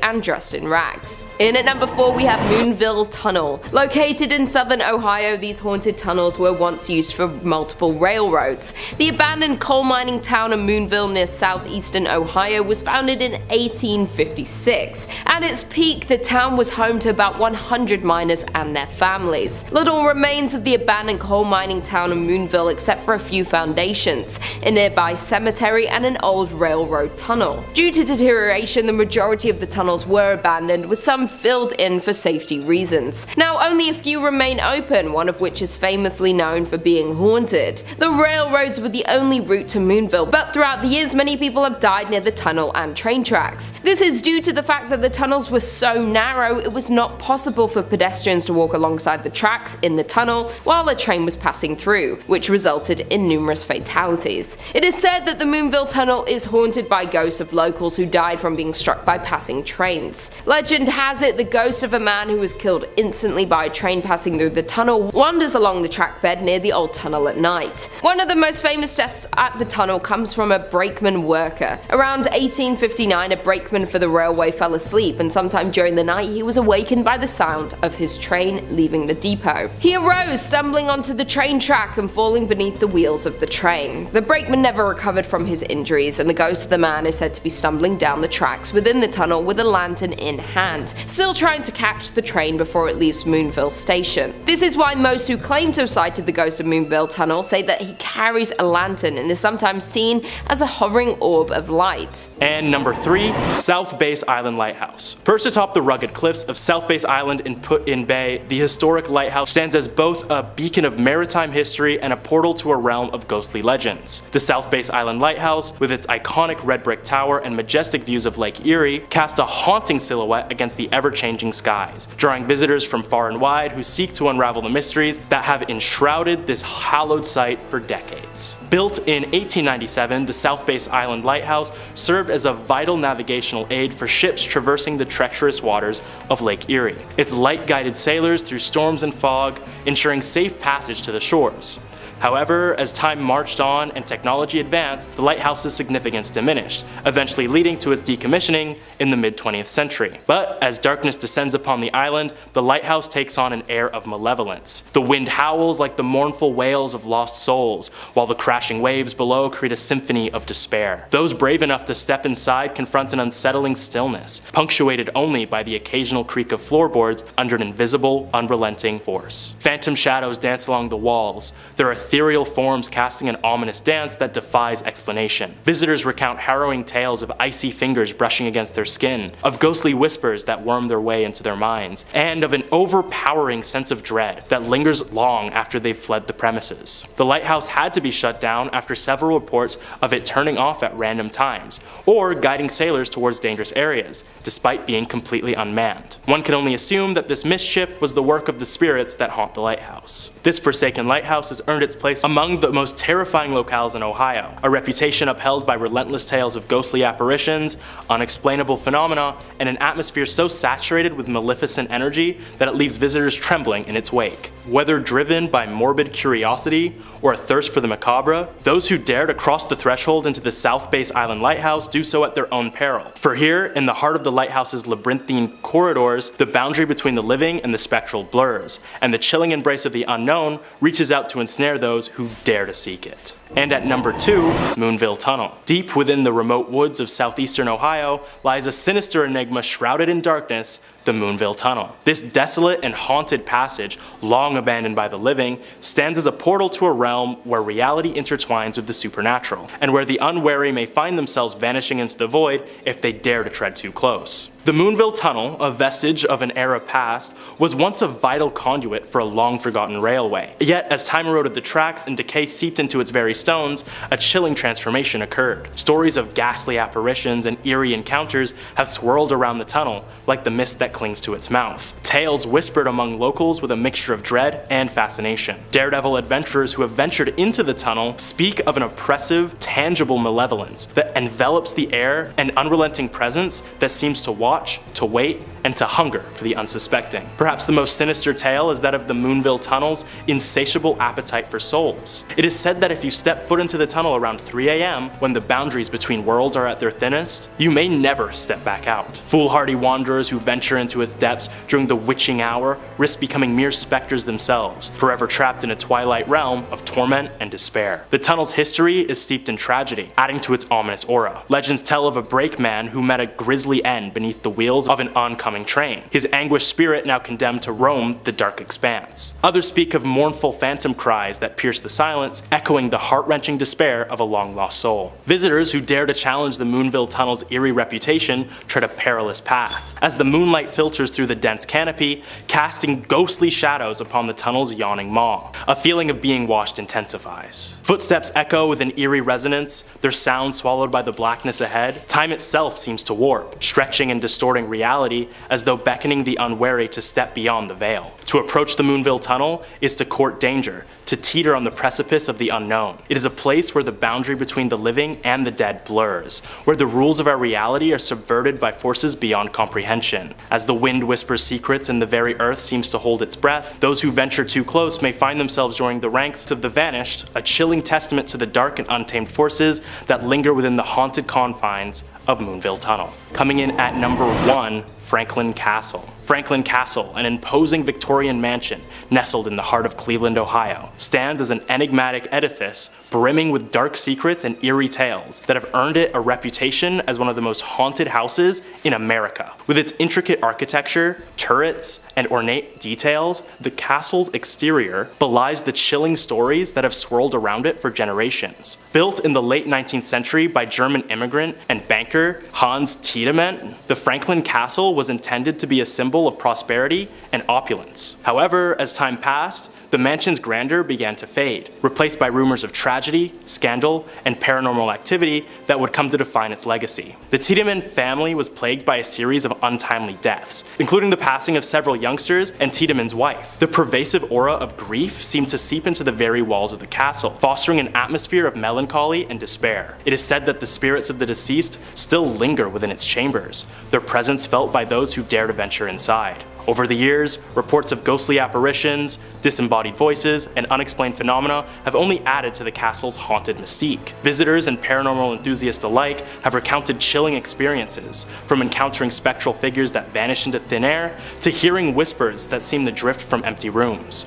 and dressed in rags. In at number 4, we have Moonville Tunnel. Located in southern Ohio, these haunted tunnels were once used for multiple railroads. The abandoned coal mining town of Moonville near southeastern Ohio was founded in 1856. At its peak, the town was home to about 100 miners and their families. Little remains of the abandoned coal mining town of Moonville except for a few foundations, a nearby cemetery, and an old railroad tunnel. Due to deterioration, the majority of the tunnels were abandoned, with some filled in for safety reasons. Now only a few remain open, one of which is famously known for being haunted. The railroads were the only route to Moonville, but throughout the years many people have died near the tunnel and train tracks. This is due to the fact that the tunnels were so narrow it was not possible for pedestrians to walk alongside the tracks in the tunnel while a train was passing through, which resulted in numerous fatalities. It is said that the Moonville tunnel is haunted by ghosts of locals who died from being struck by passing trains. Legend has it the ghost of a man who was killed instantly by a train passing through the tunnel wanders along the track bed near the old tunnel at night. One of the most famous deaths at the tunnel comes from a brakeman worker. Around 1859, a brakeman for the railway fell asleep, and sometime during the night he was awakened by the sound of his train leaving the depot. He arose, stumbling onto the train track and falling beneath the wheels of the train. The brakeman never recovered from his injuries, and the ghost of the man is said to be stumbling down the tracks within the tunnel with a lantern in hand, still trying to catch the train before it leaves Moonville station. This is why most who claim to have sighted the ghost of Moonville tunnel say that he carries a lantern and is sometimes seen as a hovering orb of light. And number 3, South Base Island Lighthouse. Perched atop the rugged cliffs of South Base Island in Put-in Bay, the historic lighthouse stands as both a beacon of maritime history and a portal to a realm of ghostly legends. The South Base Island Lighthouse, with its iconic red brick tower and majestic views of Lake Erie, cast a haunting silhouette against the ever-changing skies, drawing visitors from far and wide who seek to unravel the mysteries that have enshrouded this hallowed site for decades. Built in 1897, the South Base Island Lighthouse served as a vital navigational aid for ships traversing the treacherous waters of Lake Erie. Its light guided sailors through storms and fog, ensuring safe passage to the shores. However, as time marched on and technology advanced, the lighthouse's significance diminished, eventually leading to its decommissioning in the mid-20th century. But as darkness descends upon the island, the lighthouse takes on an air of malevolence. The wind howls like the mournful wails of lost souls, while the crashing waves below create a symphony of despair. Those brave enough to step inside confront an unsettling stillness, punctuated only by the occasional creak of floorboards under an invisible, unrelenting force. Phantom shadows dance along the walls. There are ethereal forms casting an ominous dance that defies explanation. Visitors recount harrowing tales of icy fingers brushing against their skin, of ghostly whispers that worm their way into their minds, and of an overpowering sense of dread that lingers long after they've fled the premises. The lighthouse had to be shut down after several reports of it turning off at random times, or guiding sailors towards dangerous areas, despite being completely unmanned. One can only assume that this mischief was the work of the spirits that haunt the lighthouse. This forsaken lighthouse has earned its place among the most terrifying locales in Ohio, a reputation upheld by relentless tales of ghostly apparitions, unexplainable phenomena, and an atmosphere so saturated with maleficent energy that it leaves visitors trembling in its wake. Whether driven by morbid curiosity or a thirst for the macabre, those who dare to cross the threshold into the South Base Island Lighthouse do so at their own peril. For here, in the heart of the lighthouse's labyrinthine corridors, the boundary between the living and the spectral blurs, and the chilling embrace of the unknown reaches out to ensnare those who dare to seek it. And at number 2, Moonville Tunnel. Deep within the remote woods of southeastern Ohio lies a sinister enigma shrouded in darkness, the Moonville Tunnel. This desolate and haunted passage, long abandoned by the living, stands as a portal to a realm where reality intertwines with the supernatural, and where the unwary may find themselves vanishing into the void if they dare to tread too close. The Moonville Tunnel, a vestige of an era past, was once a vital conduit for a long-forgotten railway. Yet, as time eroded the tracks and decay seeped into its very stones, a chilling transformation occurred. Stories of ghastly apparitions and eerie encounters have swirled around the tunnel, like the mist that clings to its mouth. Tales whispered among locals with a mixture of dread and fascination. Daredevil adventurers who have ventured into the tunnel speak of an oppressive, tangible malevolence that envelops the air, an unrelenting presence that seems to watch, to wait, and to hunger for the unsuspecting. Perhaps the most sinister tale is that of the Moonville Tunnel's insatiable appetite for souls. It is said that if you step foot into the tunnel around 3 a.m., when the boundaries between worlds are at their thinnest, you may never step back out. Foolhardy wanderers who venture into its depths during the witching hour risk becoming mere specters themselves, forever trapped in a twilight realm of torment and despair. The tunnel's history is steeped in tragedy, adding to its ominous aura. Legends tell of a brakeman who met a grisly end beneath the wheels of an oncoming oncoming train, his anguished spirit now condemned to roam the dark expanse. Others speak of mournful phantom cries that pierce the silence, echoing the heart-wrenching despair of a long-lost soul. Visitors who dare to challenge the Moonville tunnel's eerie reputation tread a perilous path, as the moonlight filters through the dense canopy, casting ghostly shadows upon the tunnel's yawning maw. A feeling of being watched intensifies. Footsteps echo with an eerie resonance, their sound swallowed by the blackness ahead. Time itself seems to warp, stretching and distorting reality as though beckoning the unwary to step beyond the veil. To approach the Moonville tunnel is to court danger, to teeter on the precipice of the unknown. It is a place where the boundary between the living and the dead blurs, where the rules of our reality are subverted by forces beyond comprehension. As the wind whispers secrets and the very earth seems to hold its breath, those who venture too close may find themselves joining the ranks of the vanished, a chilling testament to the dark and untamed forces that linger within the haunted confines of Moonville Tunnel. Coming in at number 1, Franklin Castle. Franklin Castle, an imposing Victorian mansion nestled in the heart of Cleveland, Ohio, stands as an enigmatic edifice brimming with dark secrets and eerie tales that have earned it a reputation as one of the most haunted houses in America. With its intricate architecture, turrets, and ornate details, the castle's exterior belies the chilling stories that have swirled around it for generations. Built in the late 19th century by German immigrant and banker Hans Tiedemann, the Franklin Castle was intended to be a symbol of prosperity and opulence. However, as time passed, the mansion's grandeur began to fade, replaced by rumors of tragedy, scandal, and paranormal activity that would come to define its legacy. The Tiedemann family was plagued by a series of untimely deaths, including the passing of several youngsters and Tiedemann's wife. The pervasive aura of grief seemed to seep into the very walls of the castle, fostering an atmosphere of melancholy and despair. It is said that the spirits of the deceased still linger within its chambers, their presence felt by those who dare to venture inside. Over the years, reports of ghostly apparitions, disembodied voices, and unexplained phenomena have only added to the castle's haunted mystique. Visitors and paranormal enthusiasts alike have recounted chilling experiences, from encountering spectral figures that vanish into thin air, to hearing whispers that seem to drift from empty rooms.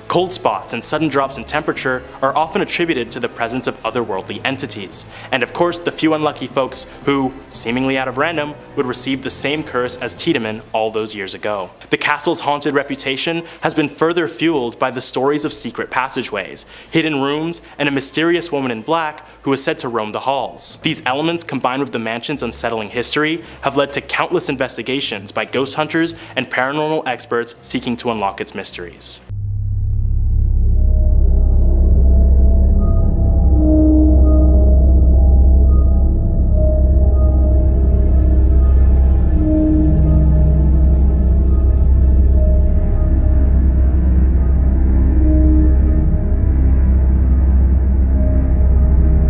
Cold spots and sudden drops in temperature are often attributed to the presence of otherworldly entities, and of course the few unlucky folks who, seemingly out of random, would receive the same curse as Tiedemann all those years ago. The castle's haunted reputation has been further fueled by the stories of secret passageways, hidden rooms, and a mysterious woman in black who is said to roam the halls. These elements, combined with the mansion's unsettling history, have led to countless investigations by ghost hunters and paranormal experts seeking to unlock its mysteries.